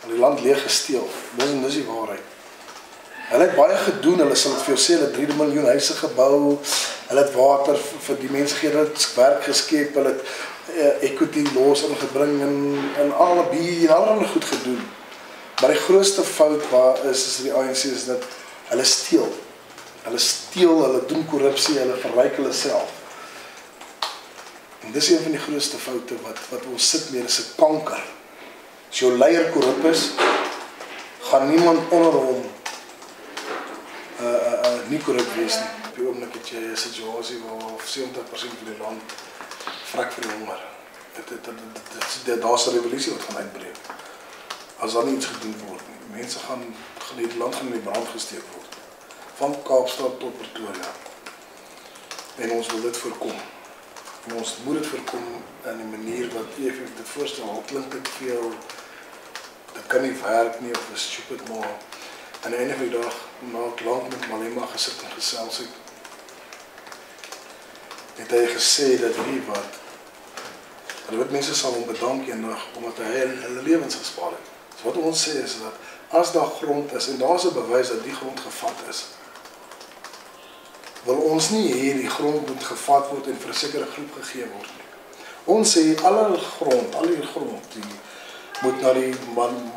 die land leeg gesteel. Dis die waarheid. Hulle het baie gedoen, hulle sal het vir jou sê, hulle het 3 miljoen huise gebou, hulle het water vir die mense gegee, hulle het werk geskep, hulle het equity laws ingebring en allerlei goed gedoen. Maar die grootste fout waar is die ANC is dat hulle steel. Hulle doen korrupsie, hulle verryk hulle self. En dis een van die grootste foute wat ons sit mee, dis 'n kanker. As jou leier korrup is, gaan niemand onder hom nie korrup wees nie. Op die oomblik het jy 'n situasie waar 70% van die land vrek vir die honger. Daar's 'n revolusie wat gaan uitbreek. As daar nie iets gedoen word nie. Mense gaan die land in die brand gesteek word. Van Kaapstad tot Pretoria. En ons wil dit voorkom. En ons moet dit voorkom in 'n manier wat jy dit voorstel. Al klink dit vir jou, dit kan nie werk nie of is stupid, maar aan die einde van die dag, na ek lank met Malema gesit en gesels het hy gesê dat hulle mense sal hom bedank eendag omdat hy hulle lewens gespaar het. So wat ons sê is dat as daar grond is en daar's 'n bewys dat die grond gevat is, wil ons nie hê die grond moet gevat word en vir 'n sekere groep gegee word nie. Ons sê al die grond die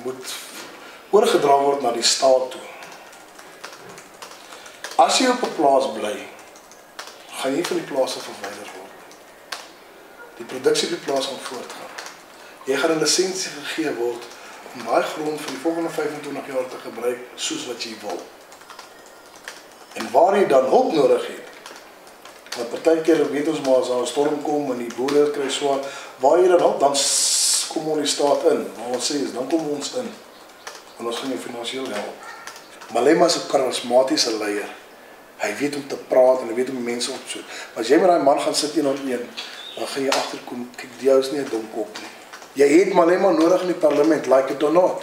moet oorgedra word na die staat toe. As jy op 'n plaas bly, gaan jy van die plase verwyder word. Die produksie op die plaas gaan voortgaan. Jy gaan 'n lisensie gegee word om daai grond vir die volgende 25 jaar te gebruik soos wat jy wil. En waar jy dan hulp nodig het, want partykeer weet ons maar as daar 'n storm kom en die boere kry swaar, waar jy dan hulp, dan kom ons die staat in. Maar ons sê is, dan kom ons in. En ons gaan jou finansiëel help. Malema is 'n karismatiese leier. Hy weet om te praat en hy weet om mense op te soek. Maar as jy met daai man gaan sit 1-on-1, dan gaan jy agterkom, kyk, die ou is nie 'n dom kop nie. Jy het Malema nodig in die parlement, like it or not.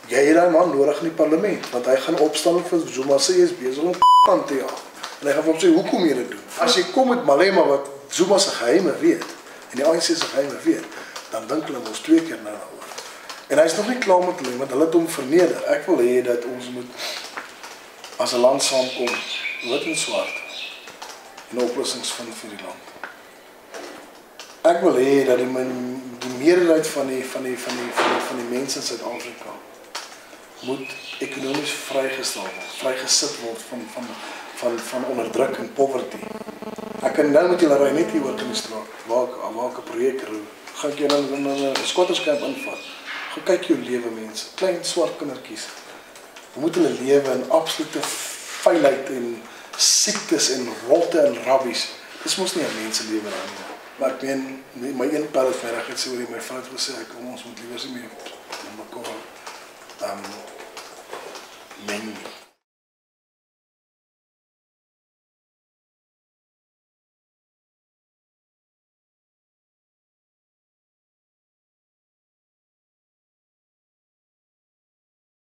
Jy het daai man nodig in die parlement, want hy gaan opstaan vir Zuma sê hy is besig om aan te jaag. En hy gaan vir hom sê, hoekom jy dit doen? As jy kom met Malema wat Zuma se geheime weet, en die ANC se geheime weet, dan dink hulle ons 2 keer nou daaroor. En hy is nog nie klaar met hulle, want hulle het hom verneder. Ek wil hê dat ons moet as 'n land saamkom, wit en swart, en oplossings vind vir die land. Ek wil hê dat die meerderheid van die mense in Suid-Afrika moet ekonomies vrygestel word, vrygesit word van onderdrukking, poverty. Ek kan nou met julle ry net hier oor in die straat, waar ek 'n projek roep, gaan ek jou in 'n squatterskamp invat. Gaan kyk jou lewe mense, klein swart kindertjies. Hoe moet hulle lewe in absolute vuilheid en siektes en rotte en rabbies? Dis mos nie 'n mens se lewe daar nie. Maar ek meen, my een pel het my reg gesê oor my vrou het gesê, ons moet liewer nie meer mekaar meng nie.